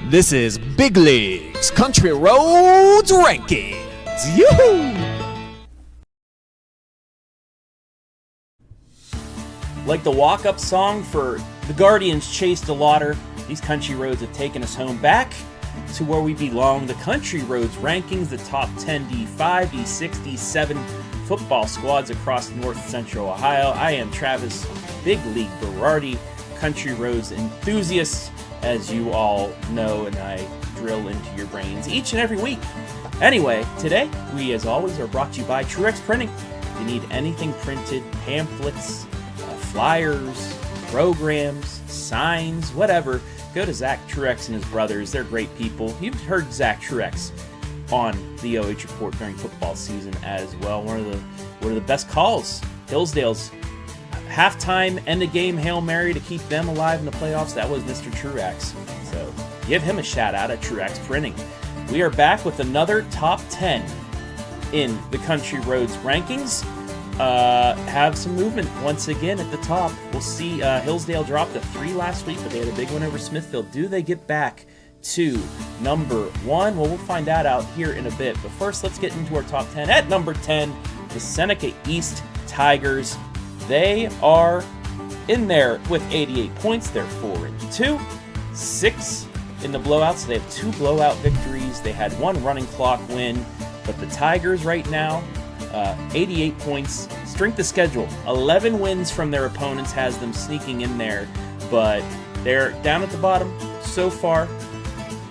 This is Big Leagues Country Roads Rankings. Yoo-hoo! Like the walk-up song for The Guardians' Chase to Lauder, these country roads have taken us home back to where we belong. The Country Roads Rankings, the top 10 D5, D6, D7 football squads across North Central Ohio. I am Travis Big League Berardi, Country Roads enthusiast, as you all know, and I drill into your brains each and every week. Anyway, today we, as always, are brought to you by Truex Printing. If you need anything printed, pamphlets, flyers, programs, signs, whatever, go to Zach Truex and his brothers. They're great people. You've heard Zach Truex on the OH Report during football season as well. One of the best calls. Hillsdale's halftime end of game Hail Mary to keep them alive in the playoffs. That was Mr. Truex. So give him a shout out at Truex Printing. We are back with another top 10 in the Country Roads Rankings. Have some movement once again at the top. We'll see. Hillsdale dropped to 3 last week, but they had a big one over Smithfield. Do they get back to number 1? Well, we'll find that out here in a bit. But first, let's get into our top 10. At number 10, the Seneca East Tigers. They are in there with 88 points. They're 4-2, 6 in the blowouts. They have 2 blowout victories. They had 1 running clock win. But the Tigers right now, 88 points. Strength of schedule, 11 wins from their opponents has them sneaking in there. But they're down at the bottom so far.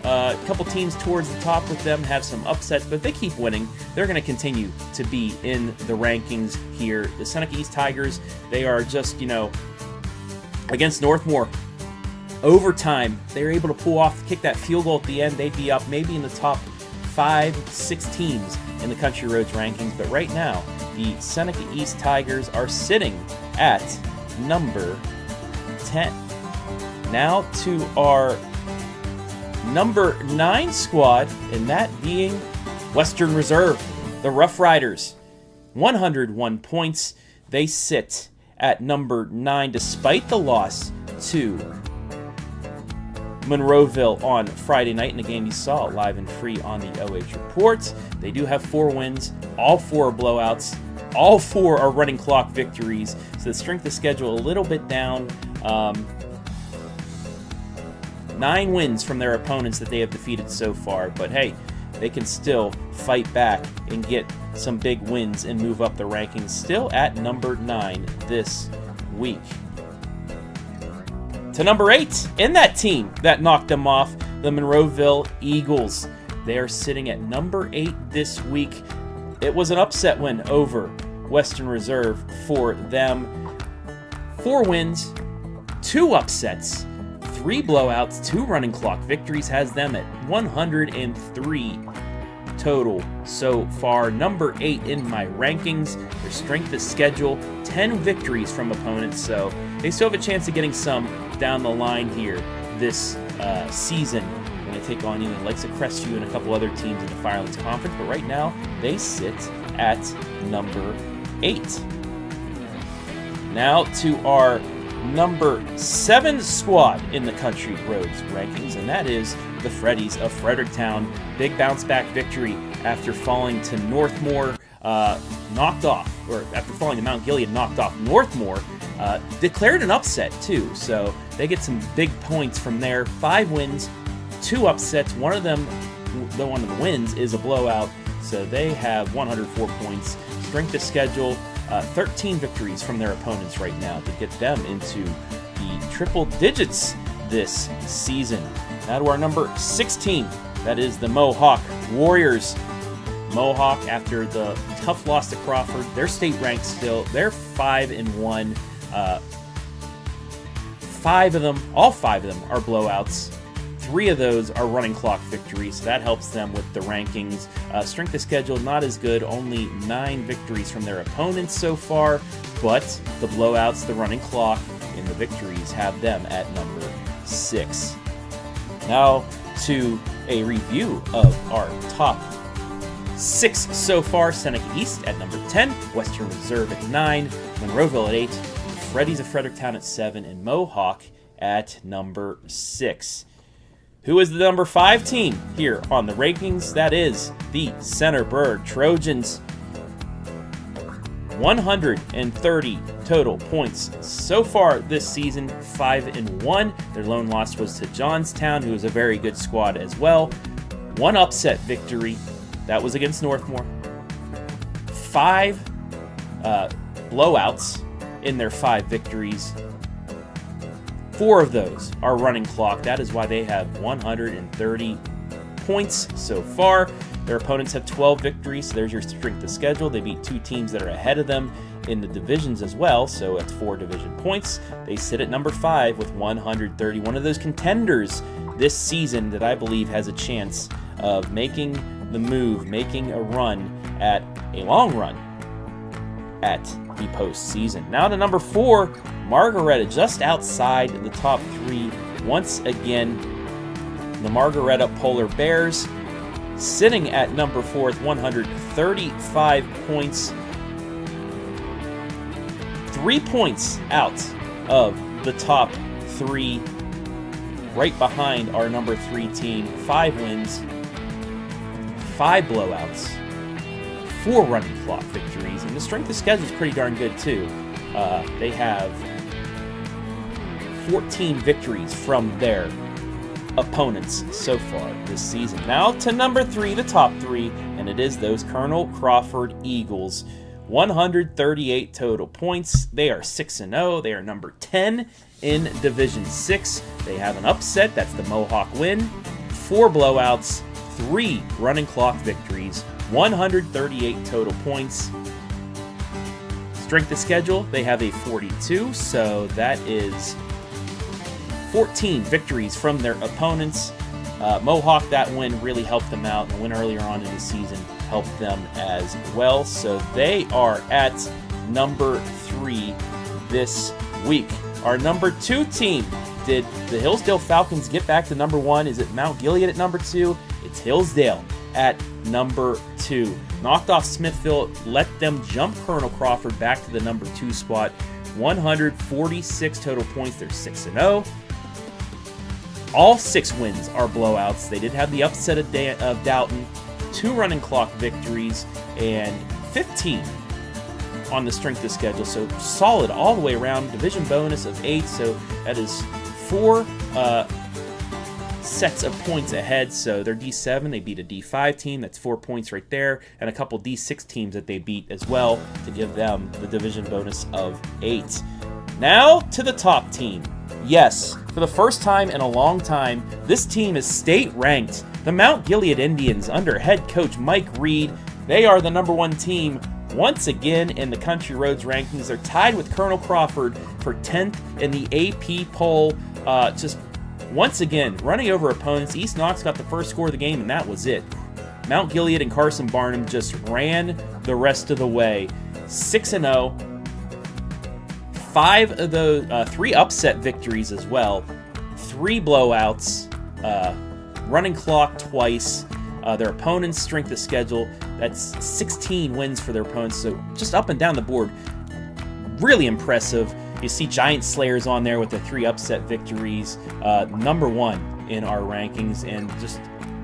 A couple teams towards the top with them have some upsets, but if they keep winning, they're going to continue to be in the rankings here. The Seneca East Tigers, they are just, against Northmore. Overtime, they're able to pull off, kick that field goal at the end. They'd be up maybe in the top 5-6 teams in the Country Roads rankings, but right now, the Seneca East Tigers are sitting at number 10. Now to our number 9 squad, and that being Western Reserve, the Rough Riders. 101 points. They sit at number 9 despite the loss to Monroeville on Friday night in a game you saw live and free on the OH Report. They do have 4 wins. All 4 are blowouts. All 4 are running clock victories. So the strength of schedule a little bit down. 9 wins from their opponents that they have defeated so far. But hey, they can still fight back and get some big wins and move up the rankings. Still at number 9 this week. To number 8 in that team that knocked them off, the Monroeville Eagles. They are sitting at number 8 this week. It was an upset win over Western Reserve for them. 4 wins, 2 upsets, 3 blowouts, 2 running clock victories has them at 103 total so far. Number 8 in my rankings. Their strength of schedule, 10 victories from opponents, so they still have a chance of getting some down the line here this season when they take on either Lakes of Crestview and a couple other teams in the Firelands Conference. But right now, they sit at number 8. Now to our number 7 squad in the Country Roads rankings, and that is the Freddies of Fredericktown. Big bounce back victory after falling to Northmore, after falling to Mount Gilead, knocked off Northmore. Declared an upset too, so they get some big points from there. 5 wins, 2 upsets. One of the wins is a blowout, so they have 104 points. Strength of schedule, 13 victories from their opponents right now to get them into the triple digits this season. Now to our number 16, that is the Mohawk Warriors. Mohawk, after the tough loss to Crawford, they're state ranked still. They're 5-1. All 5 of them are blowouts. 3 of those are running clock victories, so that helps them with the rankings. Strength of schedule, not as good. Only 9 victories from their opponents so far, but the blowouts, the running clock, and the victories have them at number 6. Now to a review of our top 6 so far. Seneca East at number 10, Western Reserve at 9, Monroeville at 8, Freddies of Fredericktown at 7, and Mohawk at number 6. Who is the number 5 team here on the rankings? That is the Centerburg Trojans. 130 total points so far this season, 5-1. Their lone loss was to Johnstown, who is a very good squad as well. 1 upset victory, that was against Northmore. 5 blowouts in their 5 victories. 4 of those are running clock. That is why they have 130 points so far. Their opponents have 12 victories, so there's your strength of schedule. They beat 2 teams that are ahead of them in the divisions as well, so that's 4 division points. They sit at number 5 with 130. One of those contenders this season that I believe has a chance of making the move, making a run at a long run at the postseason. Now to number 4, Margaretta, just outside the top 3. Once again, the Margaretta Polar Bears sitting at number 4 with 135 points. 3 points out of the top 3. Right behind our number 3 team. 5 wins, 5 blowouts, 4 running clock victories, and the strength of schedule is pretty darn good too. They have 14 victories from their opponents so far this season. Now to number 3, the top 3, and it is those Colonel Crawford Eagles. 138 total points. They are 6-0. They are number 10 in Division 6. They have an upset. That's the Mohawk win. 4 blowouts, 3 running clock victories, 138 total points. Strength of schedule, they have a 42, so that is 14 victories from their opponents. Mohawk, that win really helped them out. The win earlier on in the season helped them as well. So they are at number 3 this week. Our number 2 team, did the Hillsdale Falcons get back to number 1? Is it Mount Gilead at number 2? It's Hillsdale at number 2. Knocked off Smithville, let them jump Colonel Crawford back to the number 2 spot. 146 total points. They're 6-0. All 6 wins are blowouts. They did have the upset of Doughton, 2 running clock victories, and 15 on the strength of schedule. So solid all the way around. Division bonus of 8, so that is 4 sets of points ahead. So they're D7. They beat a D5 team. That's 4 points right there, and a couple D6 teams that they beat as well to give them the division bonus of 8. Now to the top team. Yes, for the first time in a long time, this team is state ranked. The Mount Gilead Indians under head coach Mike Reed. They are the number 1 team once again in the Country Roads rankings. They're tied with Colonel Crawford for 10th in the AP poll. Just once again running over opponents. East Knox got the first score of the game, and that was it. Mount Gilead and Carson Barnum just ran the rest of the way. 6-0. 5 of those, 3 upset victories as well, 3 blowouts, running clock twice. Their opponent's strength of schedule, that's 16 wins for their opponents, so just up and down the board, really impressive. You see Giant Slayers on there with the 3 upset victories, number 1 in our rankings, and just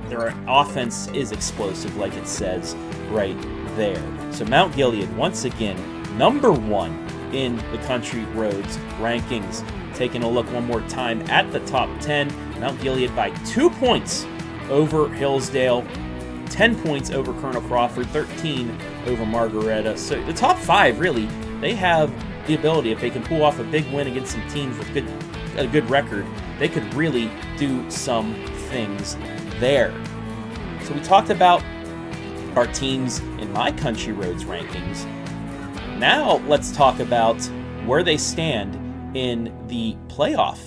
their offense is explosive, like it says right there. So Mount Gilead, once again, number 1 in the Country Roads rankings. Taking a look one more time at the top 10, Mount Gilead by 2 points over Hillsdale, 10 points over Colonel Crawford, 13 over Margaretta. So the top 5, really, they have the ability, if they can pull off a big win against some teams with a good record, they could really do some things there. So we talked about our teams in my Country Roads rankings. Now let's talk about where they stand in the playoff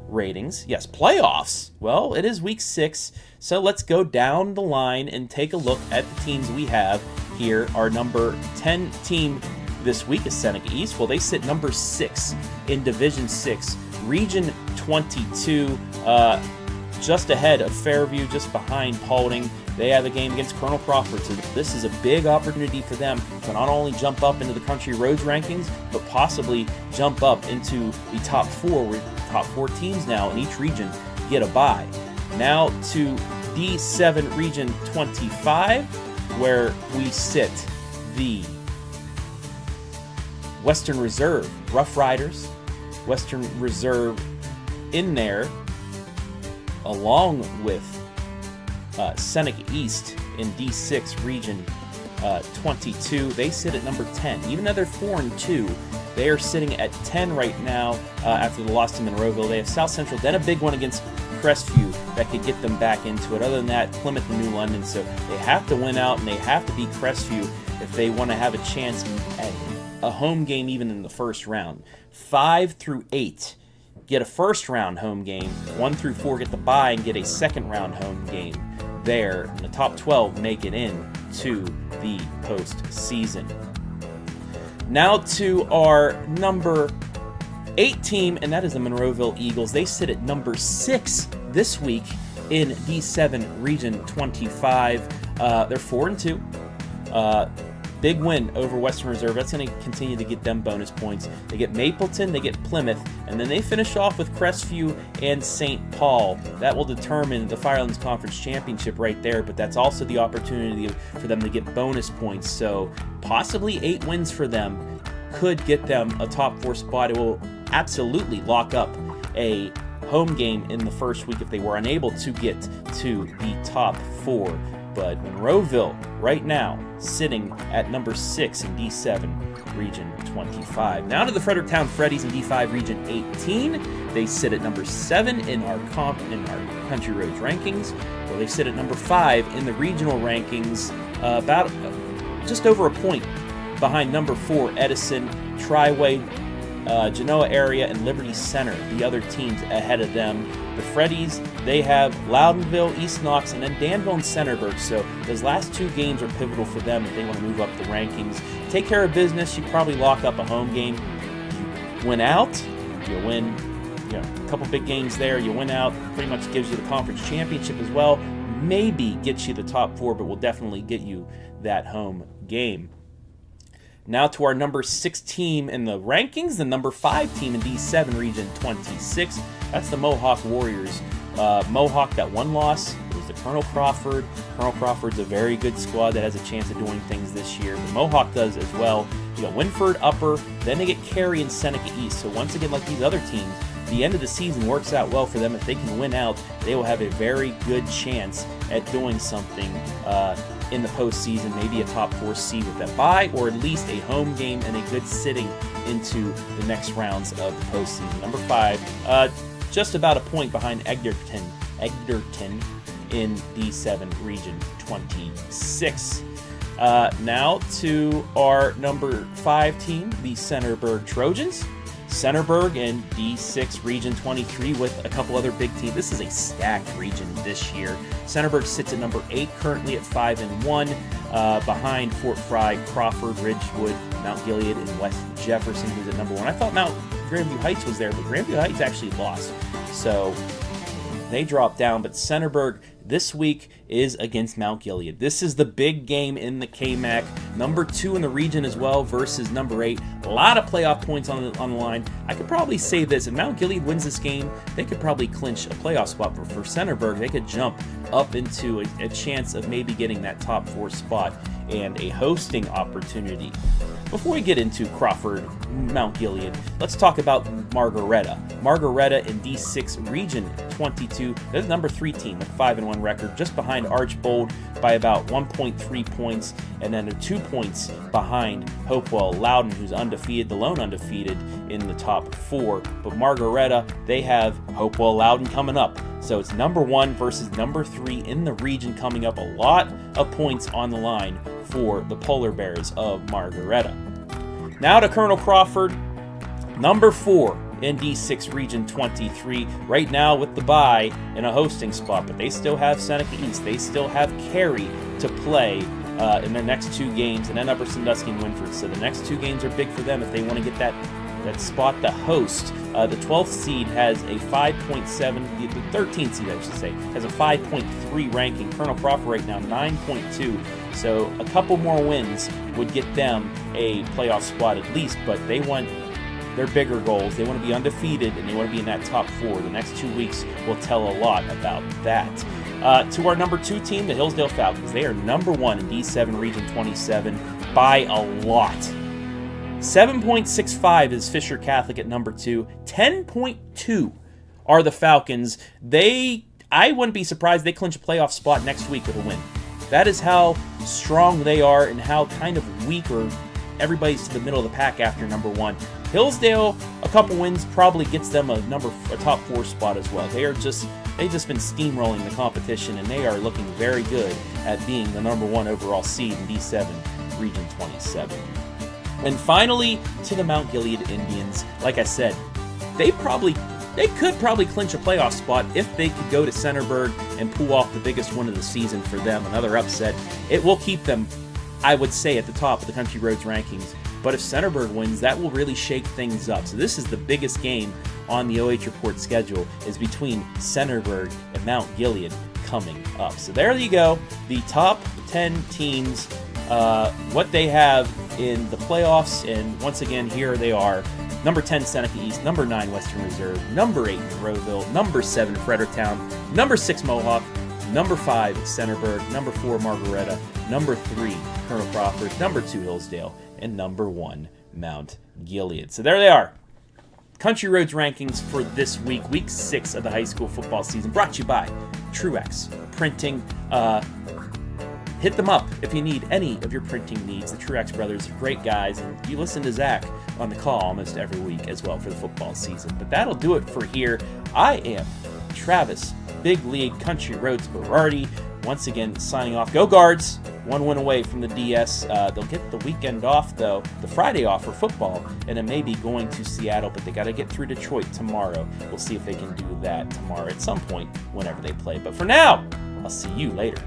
ratings. Yes, playoffs. Well, it is week 6, so let's go down the line and take a look at the teams we have here. Our number 10 team this week is Seneca East. Well, they sit number 6 in Division 6, Region 22, just ahead of Fairview, just behind Paulding. They have a game against Colonel Crawford, so this is a big opportunity for them to not only jump up into the Country Roads rankings, but possibly jump up into the top 4, where top 4 teams now in each region get a bye. Now to D7 Region 25, where we sit the Western Reserve Rough Riders. Western Reserve in there, along with Seneca East in D6 Region 22. They sit at number 10. Even though they're 4-2, they are sitting at 10 right now after the loss to Monroeville. They have South Central, then a big one against Crestview that could get them back into it. Other than that, Plymouth and New London. So they have to win out, and they have to beat Crestview if they want to have a chance at a home game even in the first round. 5 through 8 get a first round home game. 1 through 4 get the bye and get a second round home game there. And the top 12 make it in to the postseason. Now to our number 8 team, and that is the Monroeville Eagles. They sit at number 6 this week in D7 Region 25. They're 4-2. Big win over Western Reserve. That's going to continue to get them bonus points. They get Mapleton, they get Plymouth, and then they finish off with Crestview and St. Paul. That will determine the Firelands Conference Championship right there, but that's also the opportunity for them to get bonus points. So possibly 8 wins for them could get them a top 4 spot. It will absolutely lock up a home game in the first week if they were unable to get to the top 4. But Monroeville right now sitting at number 6 in D7 Region 25. Now to the Fredericktown Freddies in D5 Region 18. They sit at number 7 in our Country Roads rankings. Well, they sit at number 5 in the regional rankings, about just over a point behind number 4 Edison, Triway, Genoa area, and Liberty Center, the other teams ahead of them. The Freddies, they have Loudonville, East Knox, and then Danville and Centerburg. So those last 2 games are pivotal for them if they want to move up the rankings. Take care of business. You probably lock up a home game. You win out, you win a couple big games there. You win out, pretty much gives you the conference championship as well. Maybe gets you the top 4, but will definitely get you that home game. Now to our number 6 team in the rankings, the number 5 team in D7 Region 26. That's the Mohawk Warriors. Mohawk got 1 loss. It was the Colonel Crawford. Colonel Crawford's a very good squad that has a chance of doing things this year. But Mohawk does as well. You got Winford Upper, then they get Cary and Seneca East. So once again, like these other teams, the end of the season works out well for them. If they can win out, they will have a very good chance at doing something in the postseason, maybe a top 4 seed with that bye, or at least a home game and a good sitting into the next rounds of the postseason. Number 5, just about a point behind Egderton in D7 Region 26. Now to our number 5 team, the Centerburg Trojans. Centerburg in D6 Region 23 with a couple other big teams. This is a stacked region this year. Centerburg sits at number 8, currently at 5-1, behind Fort Fry, Crawford, Ridgewood, Mount Gilead, and West Jefferson, who's at number 1. I thought Mount Grandview Heights was there, but Grandview Heights actually lost. So they dropped down, but Centerburg this week is against Mount Gilead. This is the big game in the KMAC. Number 2 in the region as well versus number 8. A lot of playoff points on the line. I could probably say this. If Mount Gilead wins this game, they could probably clinch a playoff spot for Centerburg. They could jump up into a chance of maybe getting that top 4 spot and a hosting opportunity. Before we get into Crawford, Mount Gilead, let's talk about Margaretta. Margaretta in D6 Region 22. They're the number 3 team with 5-1 record, just behind Archbold by about 1.3 points, and then they're 2 points behind Hopewell Loudon, who's undefeated, the lone undefeated in the top 4. But Margaretta, they have Hopewell Loudon coming up. So it's number 1 versus number 3 in the region coming up. A lot of points on the line for the Polar Bears of Margaretta. Now to Colonel Crawford, number 4 in D6 Region 23. Right now with the bye in a hosting spot, but they still have Seneca East. They still have Cary to play in the next 2 games, and then Upper Sandusky and Winford. So the next 2 games are big for them if they want to get that spot to host. The 12th seed has a 5.7, the 13th seed, I should say, has a 5.3 ranking. Colonel Crawford right now 9.2. So a couple more wins would get them a playoff spot at least, but they want their bigger goals. They want to be undefeated, and they want to be in that top 4. The next 2 weeks will tell a lot about that. To our number 2 team, the Hillsdale Falcons. They are number 1 in D7 Region 27 by a lot. 7.65 is Fisher Catholic at number 2. 10.2 are the Falcons. I wouldn't be surprised they clinch a playoff spot next week with a win. That is how strong they are and how kind of weaker everybody's to the middle of the pack after number 1. Hillsdale, a couple wins probably gets them a top 4 spot as well. They've just been steamrolling the competition, and they are looking very good at being the number 1 overall seed in D7 Region 27. And finally, to the Mount Gilead Indians. Like I said, they could probably clinch a playoff spot if they could go to Centerburg and pull off the biggest one of the season for them, another upset. It will keep them, I would say, at the top of the Country Roads rankings. But if Centerburg wins, that will really shake things up. So this is the biggest game on the OH Report schedule, is between Centerburg and Mount Gilead coming up. So there you go, the top 10 teams, what they have in the playoffs. And once again, here they are. Number 10, Seneca East. Number 9, Western Reserve. Number 8, Monroeville. Number 7, Fredericktown. Number 6, Mohawk. Number 5, Centerburg. Number 4, Margaretta. Number 3, Colonel Crawford. Number 2, Hillsdale. And number 1, Mount Gilead. So there they are. Country Roads rankings for this week, week 6 of the high school football season, brought to you by Truex Printing. Hit them up if you need any of your printing needs. The Truex brothers are great guys, and you listen to Zach on the call almost every week as well for the football season. But that'll do it for here. I am Travis Big League Country Roads Berardi, once again signing off. Go Guards! 1 win away from the DS. They'll get the weekend off, though, the Friday off for football, and it may be going to Seattle, but they got to get through Detroit tomorrow. We'll see if they can do that tomorrow at some point whenever they play. But for now, I'll see you later.